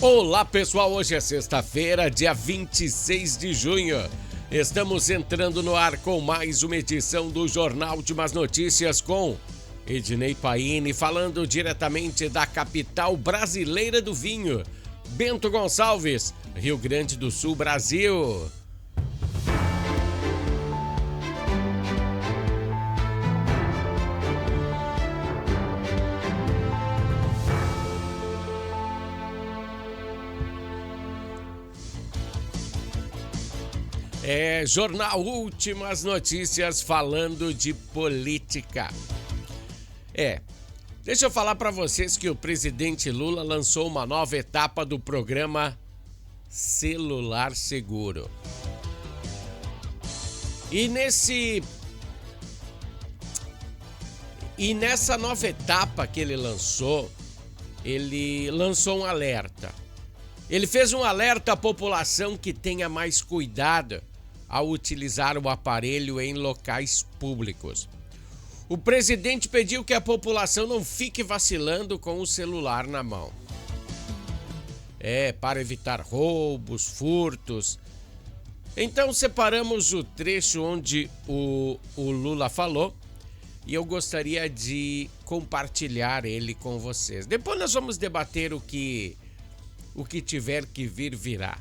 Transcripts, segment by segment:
Olá pessoal, hoje é sexta-feira, dia 26 de junho. Estamos entrando no ar com mais uma edição do Jornal Últimas Notícias com Ednei Paini, falando diretamente da capital brasileira do vinho, Bento Gonçalves, Rio Grande do Sul, Brasil. Jornal Últimas Notícias falando de política. Deixa eu falar para vocês que o presidente Lula lançou uma nova etapa do programa Celular Seguro. E nessa nova etapa que ele lançou um alerta. Ele fez um alerta à população que tenha mais cuidado ao utilizar o aparelho em locais públicos. O presidente pediu que a população não fique vacilando com o celular na mão. Para evitar roubos, furtos. Então separamos o trecho onde o Lula falou e eu gostaria de compartilhar ele com vocês. Depois nós vamos debater o que tiver que vir, virá.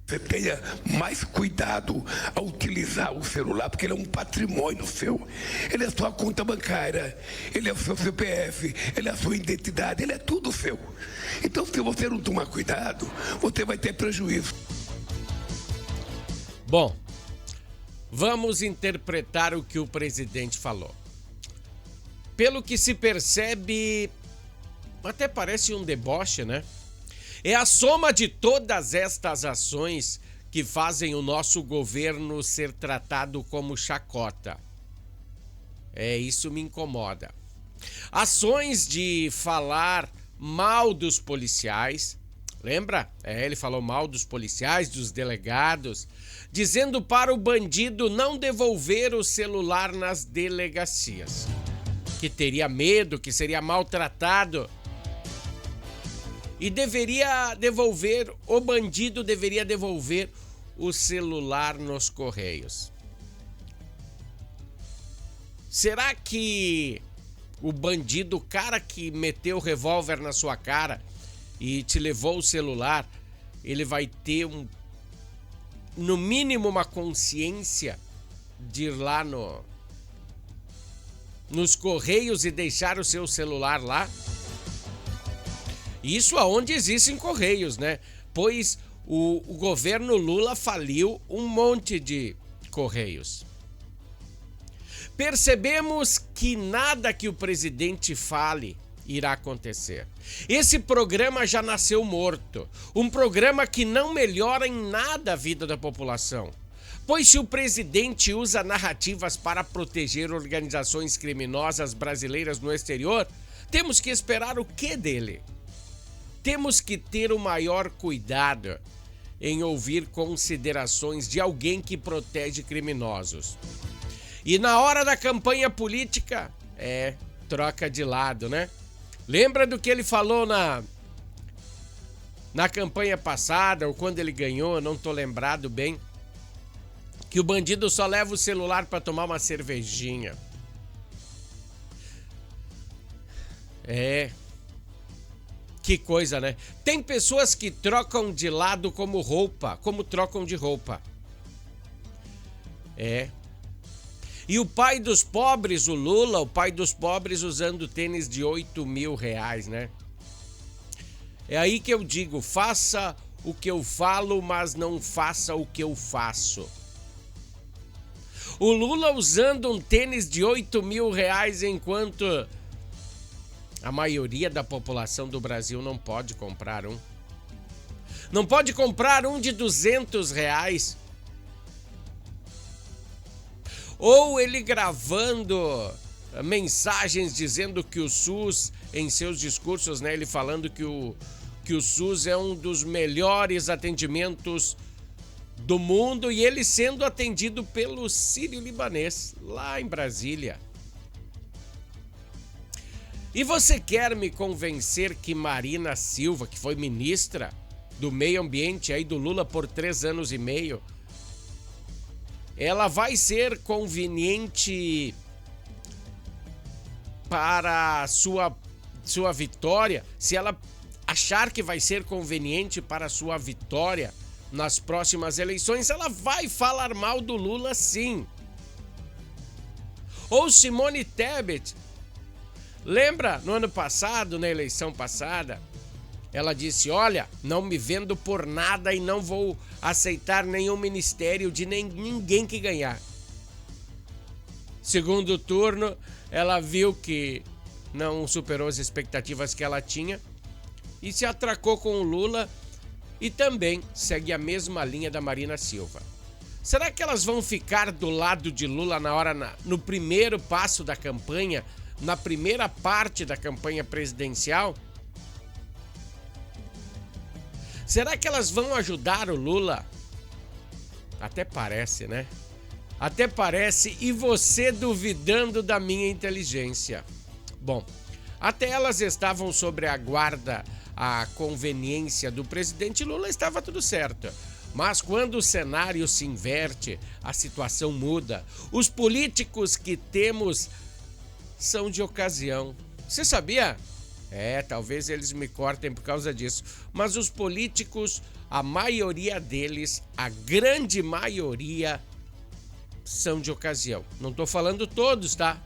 Você tenha mais cuidado ao utilizar o celular, porque ele é um patrimônio seu. Ele é sua conta bancária, ele é o seu CPF, ele é a sua identidade, ele é tudo seu. Então, se você não tomar cuidado, você vai ter prejuízo. Bom, vamos interpretar o que o presidente falou. Pelo que se percebe, até parece um deboche, né? É a soma de todas estas ações que fazem o nosso governo ser tratado como chacota. Isso me incomoda. Ações de falar mal dos policiais, lembra? Ele falou mal dos policiais, dos delegados, dizendo para o bandido não devolver o celular nas delegacias, que teria medo, que seria maltratado. E o bandido deveria devolver o celular nos correios. Será que o bandido, o cara que meteu o revólver na sua cara e te levou o celular, ele vai ter no mínimo uma consciência de ir lá nos correios e deixar o seu celular lá? Isso aonde existem correios, né? Pois o governo Lula faliu um monte de correios. Percebemos que nada que o presidente fale irá acontecer. Esse programa já nasceu morto. Um programa que não melhora em nada a vida da população. Pois se o presidente usa narrativas para proteger organizações criminosas brasileiras no exterior, temos que esperar o quê dele? Temos que ter o maior cuidado em ouvir considerações de alguém que protege criminosos. E na hora da campanha política, troca de lado, né? Lembra do que ele falou na campanha passada, ou quando ele ganhou, não tô lembrado bem, que o bandido só leva o celular para tomar uma cervejinha. Que coisa, né? Tem pessoas que trocam de lado como trocam de roupa. E o pai dos pobres, o Lula, o pai dos pobres usando tênis de 8 mil reais, né? É aí que eu digo, faça o que eu falo, mas não faça o que eu faço. O Lula usando um tênis de 8 mil reais enquanto a maioria da população do Brasil não pode comprar um. Não pode comprar um de 200 reais. Ou ele gravando mensagens dizendo que o SUS, em seus discursos, né, ele falando que o SUS é um dos melhores atendimentos do mundo e ele sendo atendido pelo Sírio-Libanês, lá em Brasília. E você quer me convencer que Marina Silva, que foi ministra do Meio Ambiente aí do Lula por 3 anos e meio, ela vai ser conveniente para sua vitória? Se ela achar que vai ser conveniente para a sua vitória nas próximas eleições, ela vai falar mal do Lula, sim. Ou Simone Tebet, lembra no ano passado, na eleição passada, ela disse: olha, não me vendo por nada e não vou aceitar nenhum ministério de ninguém que ganhar. Segundo turno, ela viu que não superou as expectativas que ela tinha e se atracou com o Lula e também segue a mesma linha da Marina Silva. Será que elas vão ficar do lado de Lula no primeiro passo da campanha, na primeira parte da campanha presidencial? Será que elas vão ajudar o Lula? Até parece, né? Até parece, e você duvidando da minha inteligência. Bom, até elas estavam sobre a guarda, a conveniência do presidente Lula, estava tudo certo. Mas quando o cenário se inverte, a situação muda. Os políticos que temos são de ocasião. Você sabia? Talvez eles me cortem por causa disso. Mas os políticos, a maioria deles, a grande maioria, são de ocasião. Não estou falando todos, tá?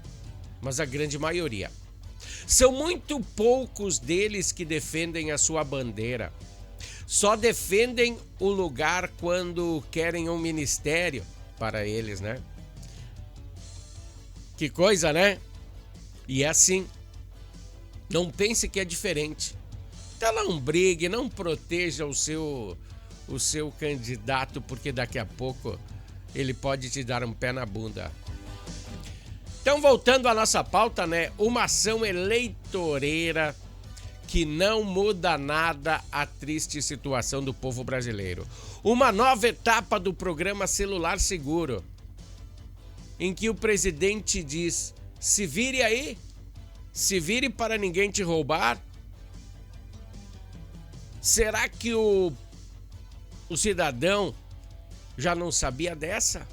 Mas a grande maioria. São muito poucos deles que defendem a sua bandeira. Só defendem o lugar quando querem um ministério para eles, né? Que coisa, né? E é assim. Não pense que é diferente. Então não brigue, não proteja o seu candidato, porque daqui a pouco ele pode te dar um pé na bunda. Então, voltando à nossa pauta, né? Uma ação eleitoreira que não muda nada a triste situação do povo brasileiro. Uma nova etapa do programa Celular Seguro, em que o presidente diz: se vire aí, se vire para ninguém te roubar. Será que o cidadão já não sabia dessa?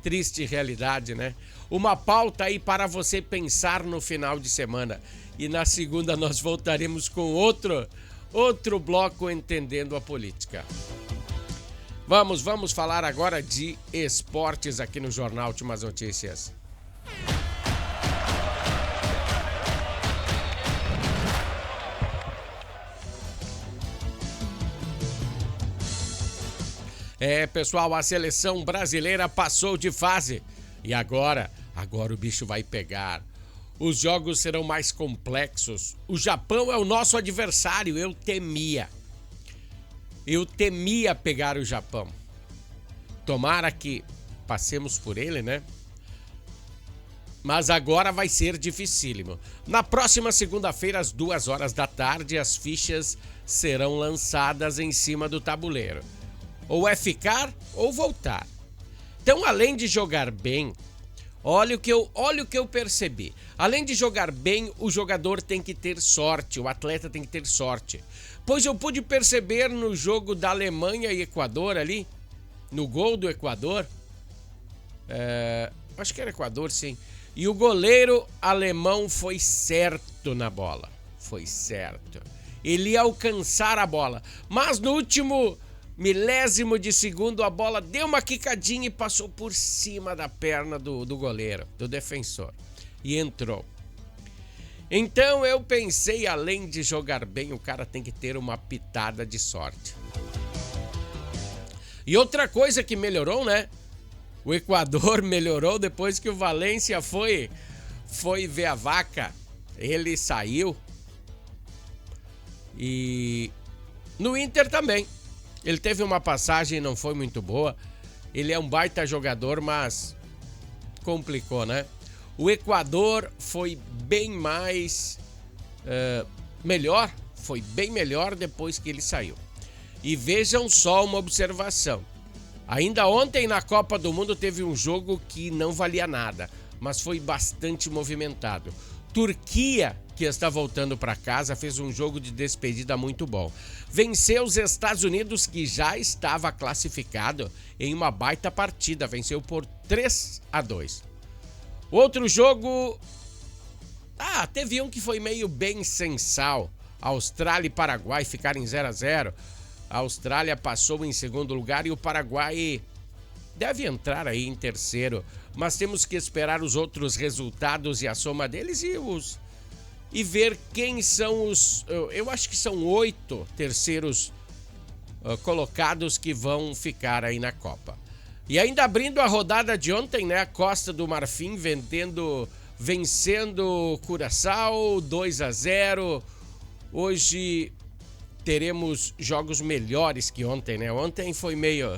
Triste realidade, né? Uma pauta aí para você pensar no final de semana. E na segunda nós voltaremos com outro bloco Entendendo a Política. Vamos falar agora de esportes aqui no Jornal Últimas Notícias. Pessoal, a seleção brasileira passou de fase e agora o bicho vai pegar. Os jogos serão mais complexos. O Japão é o nosso adversário. Eu temia pegar o Japão. Tomara que passemos por ele, né? Mas agora vai ser dificílimo. Na próxima segunda-feira, às 14h, as fichas serão lançadas em cima do tabuleiro. Ou é ficar ou voltar. Então, além de jogar bem, olha o que eu percebi. Além de jogar bem, o jogador tem que ter sorte, o atleta tem que ter sorte. Pois eu pude perceber no jogo da Alemanha e Equador ali, no gol do Equador, acho que era Equador, sim. E o goleiro alemão foi certo na bola, foi certo. Ele ia alcançar a bola, mas no último milésimo de segundo a bola deu uma quicadinha e passou por cima da perna do goleiro, do defensor, e entrou. Então eu pensei, além de jogar bem, o cara tem que ter uma pitada de sorte. E outra coisa que melhorou, né? O Equador melhorou depois que o Valência foi ver a vaca. Ele saiu. E no Inter também. Ele teve uma passagem, não foi muito boa. Ele é um baita jogador, mas complicou, né? O Equador foi bem mais melhor. Foi bem melhor depois que ele saiu. E vejam só uma observação. Ainda ontem na Copa do Mundo teve um jogo que não valia nada, mas foi bastante movimentado. Turquia, que está voltando para casa, fez um jogo de despedida muito bom. Venceu os Estados Unidos, que já estava classificado, em uma baita partida. Venceu por 3-2. Outro jogo... teve um que foi meio bem sem sal. Austrália e Paraguai ficaram em 0-0. A Austrália passou em segundo lugar e o Paraguai deve entrar aí em terceiro. Mas temos que esperar os outros resultados e a soma deles e ver quem são os... Eu acho que são 8 terceiros colocados que vão ficar aí na Copa. E ainda abrindo a rodada de ontem, né? A Costa do Marfim vencendo Curaçao 2-0. Hoje teremos jogos melhores que ontem, né? Ontem foi meio...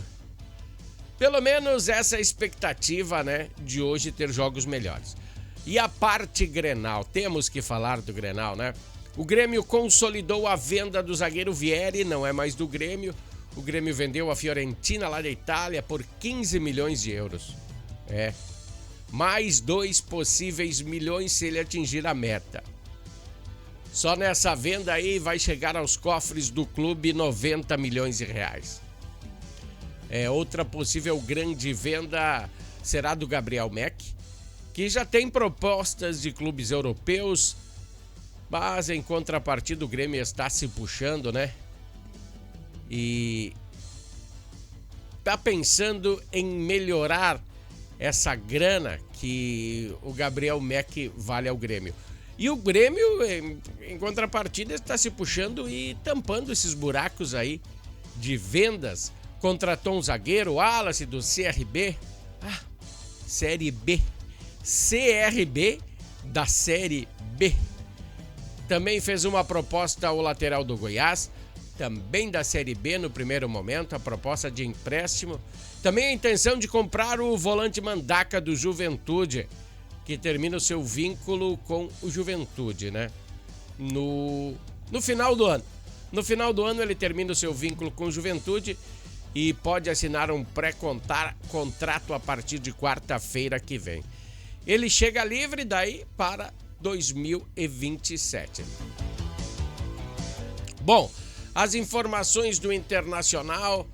Pelo menos essa é a expectativa, né? De hoje ter jogos melhores. E a parte Grenal, temos que falar do Grenal, né? O Grêmio consolidou a venda do zagueiro Vieri, não é mais do Grêmio. O Grêmio vendeu a Fiorentina lá da Itália por 15 milhões de euros. Mais 2 possíveis milhões se ele atingir a meta. Só nessa venda aí vai chegar aos cofres do clube 90 milhões de reais. Outra possível grande venda será do Gabriel Mack, que já tem propostas de clubes europeus, mas em contrapartida o Grêmio está se puxando, né? E tá pensando em melhorar essa grana que o Gabriel Mack vale ao Grêmio. E o Grêmio, em contrapartida, está se puxando e tampando esses buracos aí de vendas. Contratou um zagueiro, Wallace, do CRB. Série B. CRB da Série B. Também fez uma proposta ao lateral do Goiás, também da Série B no primeiro momento, a proposta de empréstimo. Também a intenção de comprar o volante Mandaca do Juventude, que termina o seu vínculo com o Juventude, né? No final do ano. No final do ano ele termina o seu vínculo com o Juventude e pode assinar um pré-contrato a partir de quarta-feira que vem. Ele chega livre daí para 2027. Bom, as informações do Internacional,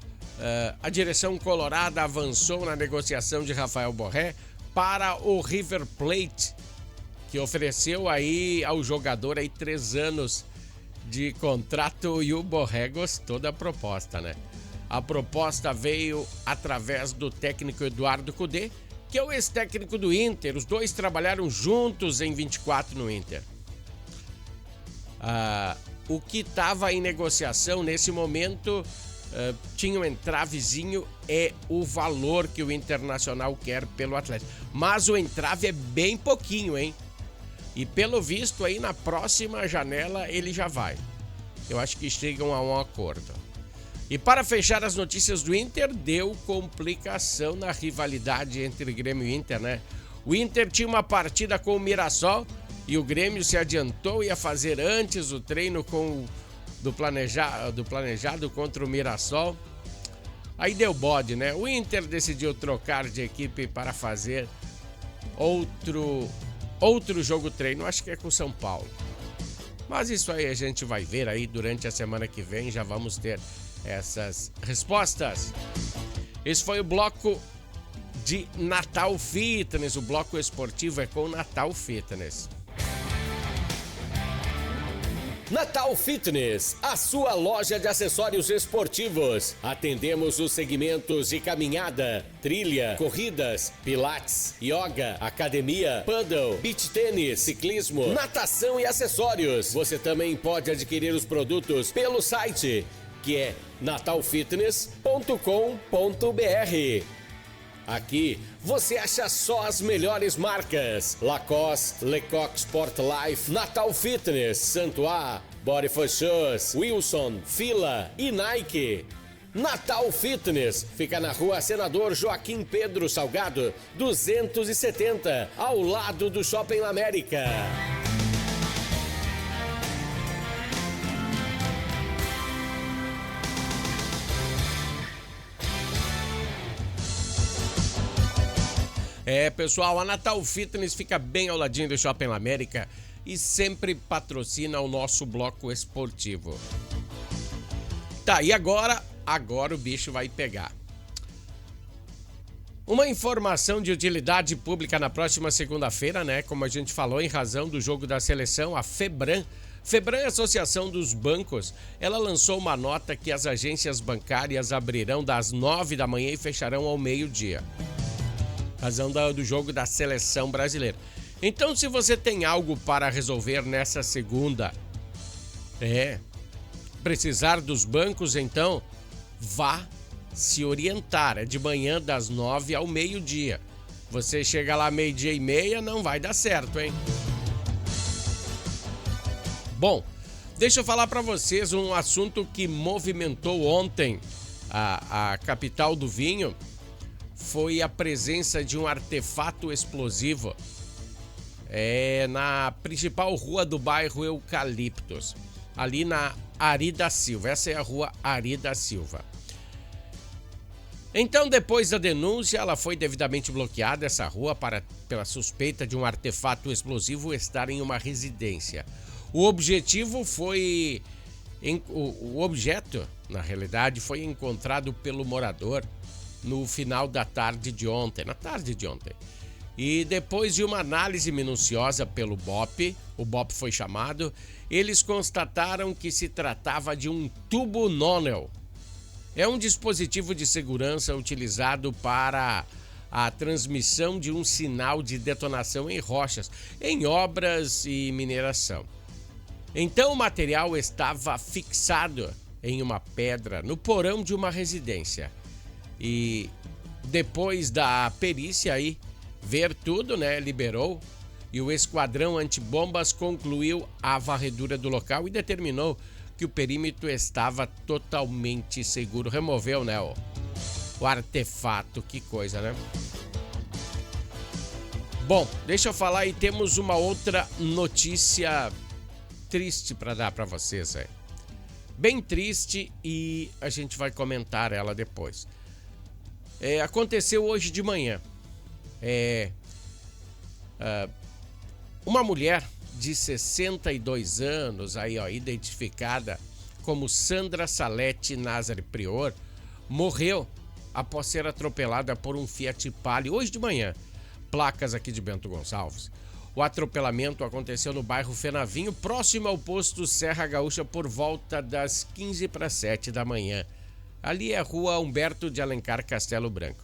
a direção colorada avançou na negociação de Rafael Borré para o River Plate, que ofereceu aí ao jogador aí 3 anos de contrato e o Borré gostou da proposta, né? A proposta veio através do técnico Eduardo Cudê, que é o ex-técnico do Inter. Os dois trabalharam juntos em 24 no Inter. O que estava em negociação nesse momento, tinha um entravezinho, é o valor que o Internacional quer pelo Atlético. Mas o entrave é bem pouquinho, hein? E pelo visto aí na próxima janela ele já vai. Eu acho que chegam a um acordo. E para fechar as notícias do Inter, deu complicação na rivalidade entre Grêmio e Inter, né? O Inter tinha uma partida com o Mirassol e o Grêmio se adiantou e ia fazer antes o treino do planejado contra o Mirassol. Aí deu bode, né? O Inter decidiu trocar de equipe para fazer outro jogo treino, acho que é com o São Paulo. Mas isso aí a gente vai ver aí durante a semana que vem, já vamos ter essas respostas. Esse foi o bloco de Natal Fitness. O bloco esportivo é com Natal Fitness. Natal Fitness, a sua loja de acessórios esportivos. Atendemos os segmentos de caminhada, trilha, corridas, pilates, yoga, academia, paddle, beach tênis, ciclismo, natação e acessórios. Você também pode adquirir os produtos pelo site, que é natalfitness.com.br. Aqui você acha só as melhores marcas: Lacoste, Lecoq Sport Life, Natal Fitness, Santois, Body for Shoes, Wilson, Fila e Nike. Natal Fitness fica na rua Senador Joaquim Pedro Salgado, 270, ao lado do Shopping América. Pessoal, a Natal Fitness fica bem ao ladinho do Shopping América. e sempre patrocina o nosso bloco esportivo. Tá, e agora o bicho vai pegar. Uma informação de utilidade pública na próxima segunda-feira, né? Como a gente falou, em razão do jogo da seleção, a FEBRAN, Associação dos Bancos, ela lançou uma nota que as agências bancárias abrirão das 9 da manhã e fecharão ao meio-dia. Razão do jogo da seleção brasileira. Então, se você tem algo para resolver nessa segunda, precisar dos bancos, então, vá se orientar. É de manhã das 9 ao meio-dia. Você chega lá meio-dia e meia, não vai dar certo, hein? Bom, deixa eu falar para vocês um assunto que movimentou ontem a capital do vinho. Foi a presença de um artefato explosivo na principal rua do bairro Eucaliptos, ali na Ari da Silva. Essa é a rua Ari da Silva. Então, depois da denúncia, ela foi devidamente bloqueada, essa rua, pela suspeita de um artefato explosivo estar em uma residência. O objetivo foi... O objeto, na realidade, foi encontrado pelo morador no final da tarde de ontem, E depois de uma análise minuciosa pelo BOP, o BOP foi chamado, eles constataram que se tratava de um tubo nonel. É um dispositivo de segurança utilizado para a transmissão de um sinal de detonação em rochas, em obras e mineração. Então o material estava fixado em uma pedra no porão de uma residência. E depois da perícia aí, ver tudo, né, liberou, e o esquadrão antibombas concluiu a varredura do local e determinou que o perímetro estava totalmente seguro. Removeu, né, o artefato. Que coisa, né? Bom, deixa eu falar e temos uma outra notícia triste para dar para vocês, bem triste, e a gente vai comentar ela depois. Aconteceu hoje de manhã. Uma mulher de 62 anos, identificada como Sandra Salete Nazari Prior, morreu após ser atropelada por um Fiat Palio hoje de manhã, placas aqui de Bento Gonçalves. O atropelamento aconteceu no bairro Fenavinho, próximo ao posto Serra Gaúcha, por volta das 6:45 da manhã. Ali é a rua Humberto de Alencar Castelo Branco.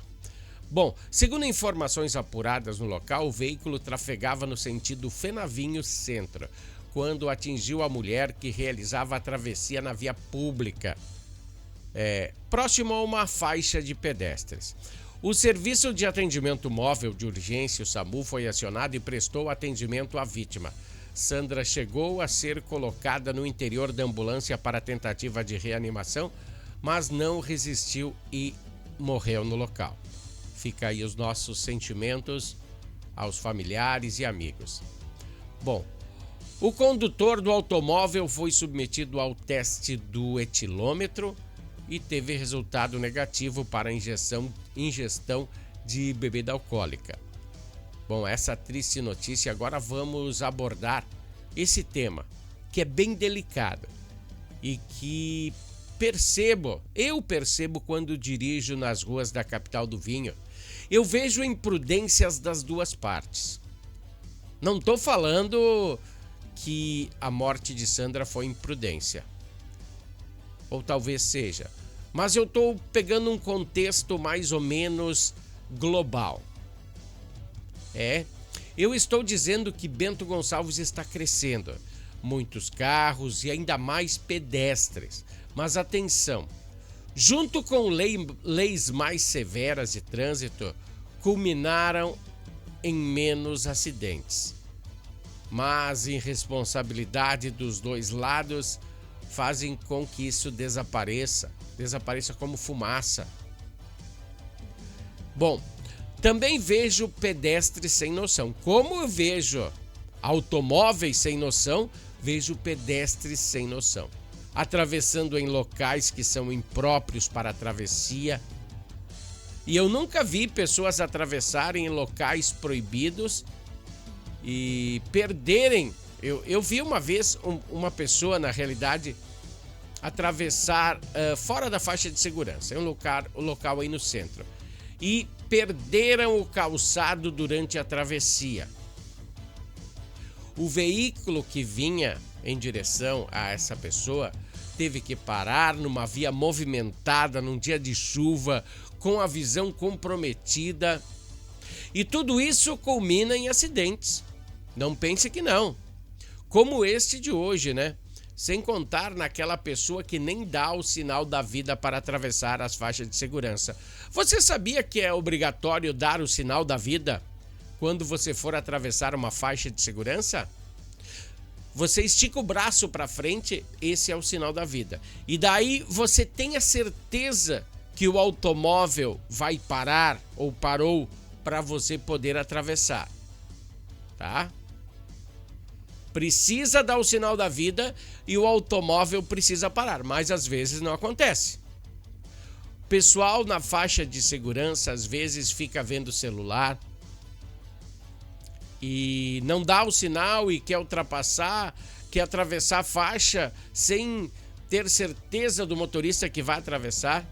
Bom, segundo informações apuradas no local, o veículo trafegava no sentido Fenavinho Centro, quando atingiu a mulher que realizava a travessia na via pública, próximo a uma faixa de pedestres. O Serviço de Atendimento Móvel de Urgência, o SAMU, foi acionado e prestou atendimento à vítima. Sandra chegou a ser colocada no interior da ambulância para tentativa de reanimação, mas não resistiu e morreu no local. Fica aí os nossos sentimentos aos familiares e amigos. Bom, o condutor do automóvel foi submetido ao teste do etilômetro e teve resultado negativo para ingestão de bebida alcoólica. Bom, essa triste notícia, agora vamos abordar esse tema, que é bem delicado e que eu percebo quando dirijo nas ruas da capital do vinho. Eu vejo imprudências das duas partes. Não estou falando que a morte de Sandra foi imprudência. Ou talvez seja. Mas eu estou pegando um contexto mais ou menos global. Eu estou dizendo que Bento Gonçalves está crescendo. Muitos carros e ainda mais pedestres. Mas atenção, junto com leis mais severas de trânsito, culminaram em menos acidentes. Mas irresponsabilidade dos dois lados fazem com que isso desapareça como fumaça. Bom, também vejo pedestres sem noção. Como eu vejo automóveis sem noção, vejo pedestres sem noção. Atravessando em locais que são impróprios para a travessia. E eu nunca vi pessoas atravessarem em locais proibidos e perderem Eu vi uma vez uma pessoa, na realidade, atravessar fora da faixa de segurança. É um local aí no centro. E perderam o calçado durante a travessia. O veículo que vinha em direção a essa pessoa teve que parar numa via movimentada, num dia de chuva, com a visão comprometida. E tudo isso culmina em acidentes. Não pense que não. Como este de hoje, né? Sem contar naquela pessoa que nem dá o sinal da vida para atravessar as faixas de segurança. Você sabia que é obrigatório dar o sinal da vida quando você for atravessar uma faixa de segurança? Você estica o braço para frente, esse é o sinal da vida. E daí você tem a certeza que o automóvel vai parar ou parou para você poder atravessar, tá? Precisa dar o sinal da vida e o automóvel precisa parar, mas às vezes não acontece. Pessoal na faixa de segurança às vezes fica vendo o celular e não dá o sinal e quer ultrapassar, quer atravessar a faixa sem ter certeza do motorista que vai atravessar.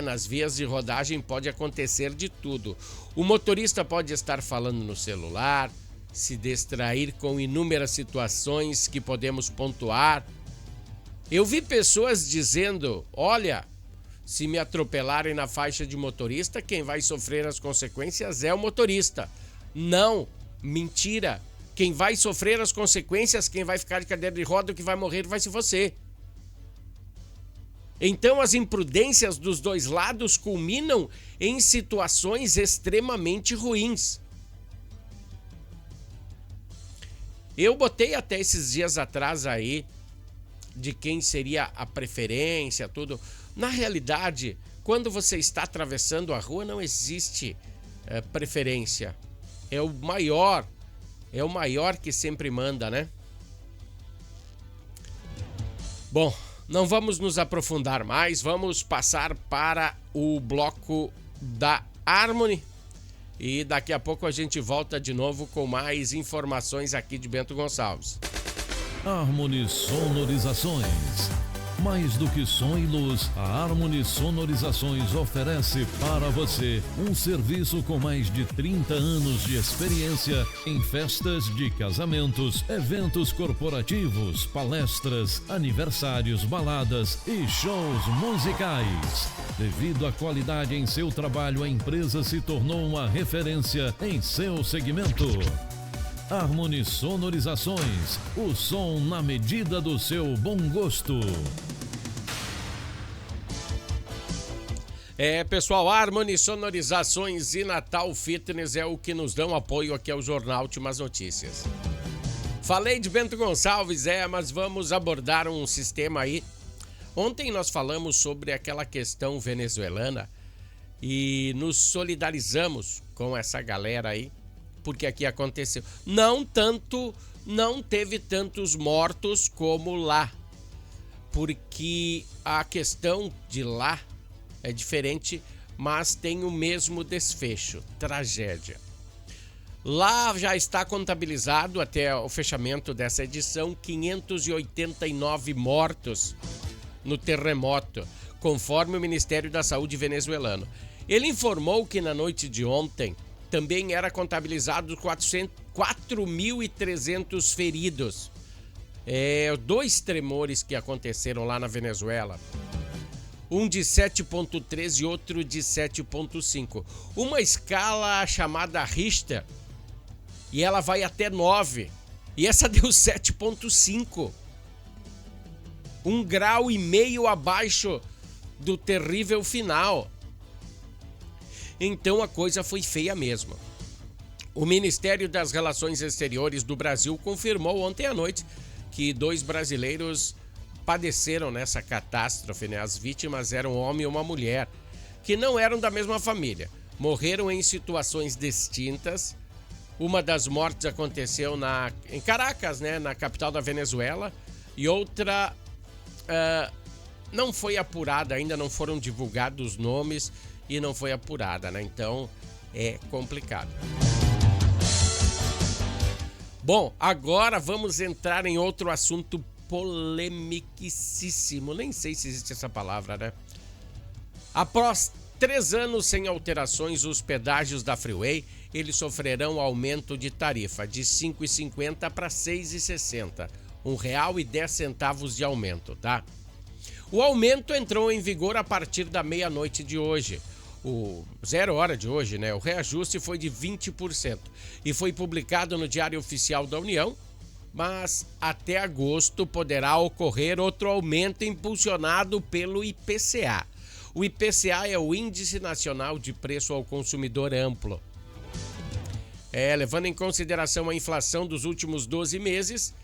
Nas vias de rodagem pode acontecer de tudo. O motorista pode estar falando no celular, se distrair com inúmeras situações que podemos pontuar. Eu vi pessoas dizendo, olha, se me atropelarem na faixa de motorista, quem vai sofrer as consequências é o motorista. Não, mentira. Quem vai sofrer as consequências, quem vai ficar de cadeira de roda, o que vai morrer vai ser você. Então as imprudências dos dois lados culminam em situações extremamente ruins. Eu botei até esses dias atrás aí de quem seria a preferência, tudo. Na realidade, quando você está atravessando a rua, não existe preferência. É o maior que sempre manda, né? Bom, não vamos nos aprofundar mais, vamos passar para o bloco da Harmony. E daqui a pouco a gente volta de novo com mais informações aqui de Bento Gonçalves. Harmony Sonorizações. Mais do que som e luz, a Harmony Sonorizações oferece para você um serviço com mais de 30 anos de experiência em festas de casamentos, eventos corporativos, palestras, aniversários, baladas e shows musicais. Devido à qualidade em seu trabalho, a empresa se tornou uma referência em seu segmento. Harmony Sonorizações, o som na medida do seu bom gosto. Pessoal, Harmony Sonorizações e Natal Fitness é o que nos dão apoio aqui ao Jornal Últimas Notícias. Falei de Bento Gonçalves, mas vamos abordar um sistema aí. Ontem nós falamos sobre aquela questão venezuelana e nos solidarizamos com essa galera aí, porque aqui aconteceu. Não teve tantos mortos como lá, porque a questão de lá é diferente, mas tem o mesmo desfecho, tragédia. Lá já está contabilizado até o fechamento dessa edição 589 mortos no terremoto, conforme o Ministério da Saúde venezuelano. Ele informou que na noite de ontem também era contabilizado 4.300 feridos. 2 tremores que aconteceram lá na Venezuela. Um de 7.3 e outro de 7.5. Uma escala chamada Richter. E ela vai até 9. E essa deu 7.5. 1,5 grau abaixo do terrível final. Então a coisa foi feia mesmo. O Ministério das Relações Exteriores do Brasil confirmou ontem à noite que 2 brasileiros padeceram nessa catástrofe, né? As vítimas eram um homem e uma mulher, que não eram da mesma família. Morreram em situações distintas. Uma das mortes aconteceu em Caracas, né? Na capital da Venezuela. E outra não foi apurada ainda, não foram divulgados os nomes e não foi apurada, né? Então é complicado. Bom, agora vamos entrar em outro assunto polemicíssimo. Nem sei se existe essa palavra, né? Após 3 anos sem alterações, os pedágios da Freeway, eles sofrerão aumento de tarifa de R$ 5,50 para R$ 6,60. R$ 1,10 de aumento, tá? O aumento entrou em vigor a partir da meia-noite de hoje. O 0 hora de hoje, né? O reajuste foi de 20% e foi publicado no Diário Oficial da União, mas até agosto poderá ocorrer outro aumento impulsionado pelo IPCA. O IPCA é o Índice Nacional de Preço ao Consumidor Amplo. Levando em consideração a inflação dos últimos 12 meses,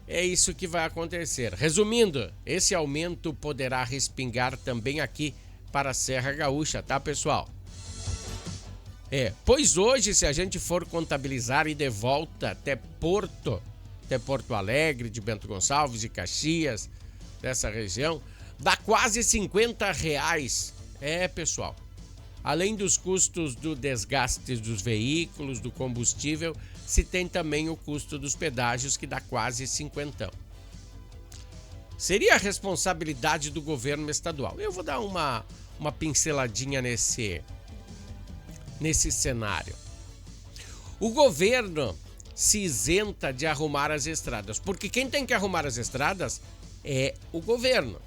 é isso que vai acontecer. Resumindo, esse aumento poderá respingar também aqui para a Serra Gaúcha, tá, pessoal? Pois hoje, se a gente for contabilizar e de volta até Porto Alegre, de Bento Gonçalves e Caxias, dessa região, dá quase R$50. Pessoal. Além dos custos do desgaste dos veículos, do combustível, se tem também o custo dos pedágios, que dá quase R$50. Seria a responsabilidade do governo estadual. Eu vou dar uma pinceladinha nesse cenário. O governo se isenta de arrumar as estradas, porque quem tem que arrumar as estradas é o governo.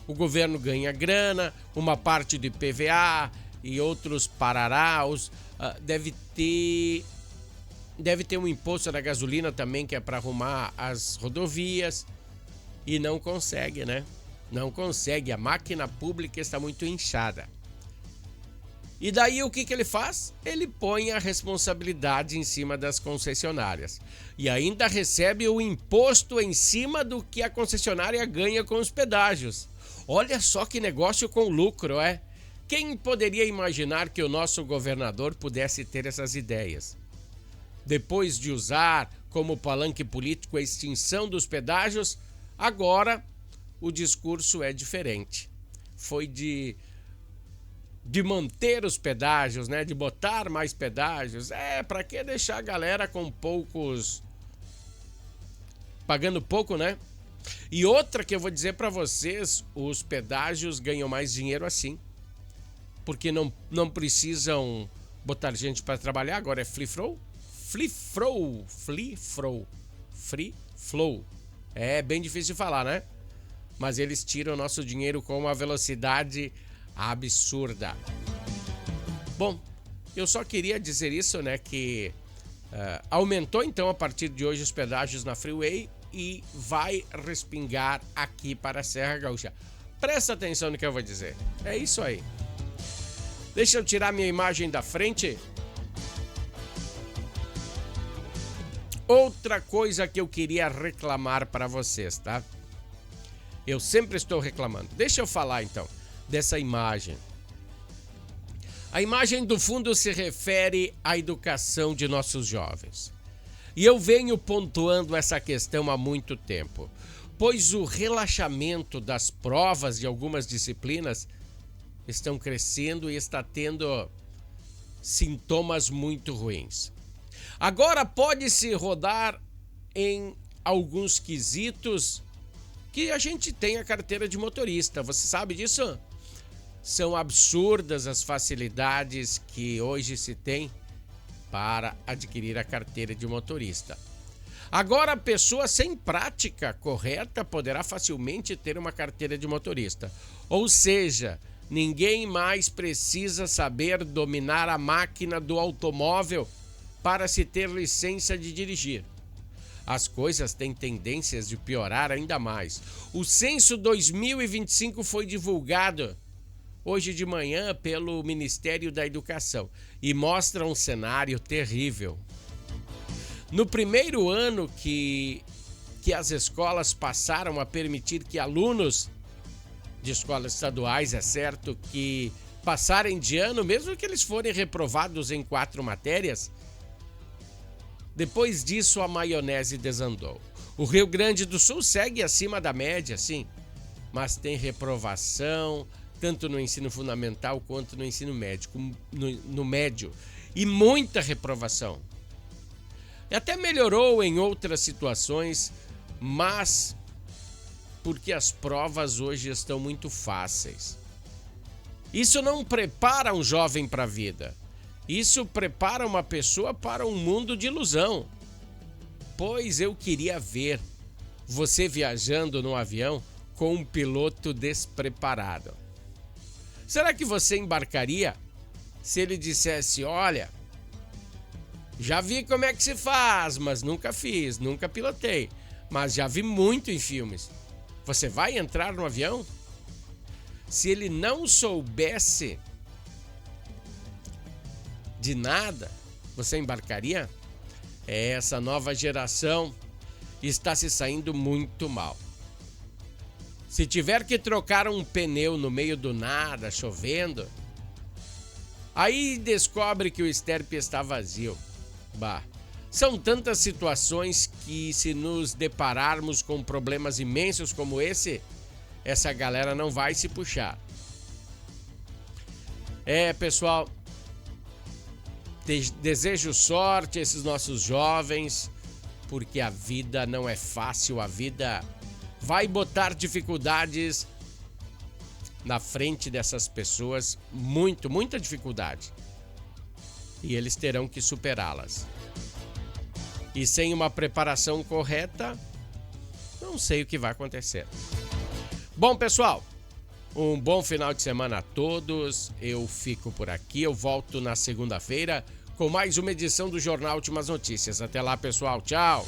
O governo ganha grana, uma parte de PVA e outros pararaus. Deve ter um imposto da gasolina também, que é para arrumar as rodovias. E não consegue, né? Não consegue. A máquina pública está muito inchada. E daí o que ele faz? Ele põe a responsabilidade em cima das concessionárias. E ainda recebe o imposto em cima do que a concessionária ganha com os pedágios. Olha só que negócio com lucro, é? Quem poderia imaginar que o nosso governador pudesse ter essas ideias? Depois de usar como palanque político a extinção dos pedágios, agora o discurso é diferente. Foi de manter os pedágios, né? De botar mais pedágios. Para que deixar a galera com poucos... pagando pouco, né? E outra que eu vou dizer para vocês, os pedágios ganham mais dinheiro assim. Porque não precisam botar gente para trabalhar, agora é free flow. Free flow. É bem difícil de falar, né? Mas eles tiram o nosso dinheiro com uma velocidade absurda. Bom, eu só queria dizer isso, né? Que aumentou então a partir de hoje os pedágios na Freeway e vai respingar aqui para a Serra Gaúcha. Presta atenção no que eu vou dizer. É isso aí. Deixa eu tirar minha imagem da frente. Outra coisa que eu queria reclamar para vocês, tá? Eu sempre estou reclamando. Deixa eu falar então dessa imagem. A imagem do fundo se refere à educação de nossos jovens. E eu venho pontuando essa questão há muito tempo, pois o relaxamento das provas de algumas disciplinas estão crescendo e está tendo sintomas muito ruins. Agora pode-se rodar em alguns quesitos que a gente tem a carteira de motorista. Você sabe disso? São absurdas as facilidades que hoje se tem para adquirir a carteira de motorista. Agora, a pessoa sem prática correta poderá facilmente ter uma carteira de motorista. Ou seja, ninguém mais precisa saber dominar a máquina do automóvel para se ter licença de dirigir. As coisas têm tendências de piorar ainda mais. O censo 2025 foi divulgado hoje de manhã pelo Ministério da Educação e mostra um cenário terrível. No primeiro ano que as escolas passaram a permitir que alunos de escolas estaduais, é certo, que passarem de ano, mesmo que eles forem reprovados em 4 matérias, depois disso a maionese desandou. O Rio Grande do Sul segue acima da média, sim, mas tem reprovação, tanto no ensino fundamental quanto no ensino médio, no médio, e muita reprovação. Até melhorou em outras situações, mas porque as provas hoje estão muito fáceis. Isso não prepara um jovem para a vida. Isso prepara uma pessoa para um mundo de ilusão. Pois eu queria ver você viajando no avião com um piloto despreparado. Será que você embarcaria se ele dissesse: olha, já vi como é que se faz, mas nunca fiz, nunca pilotei, mas já vi muito em filmes. Você vai entrar no avião? Se ele não soubesse de nada, você embarcaria? Essa nova geração está se saindo muito mal. Se tiver que trocar um pneu no meio do nada, chovendo, aí descobre que o esterpe está vazio. Bah, são tantas situações que, se nos depararmos com problemas imensos como esse, essa galera não vai se puxar. Pessoal, desejo sorte a esses nossos jovens, porque a vida não é fácil, a vida vai botar dificuldades na frente dessas pessoas, muita dificuldade. E eles terão que superá-las. E sem uma preparação correta, não sei o que vai acontecer. Bom, pessoal, um bom final de semana a todos. Eu fico por aqui, eu volto na segunda-feira com mais uma edição do Jornal Últimas Notícias. Até lá, pessoal. Tchau!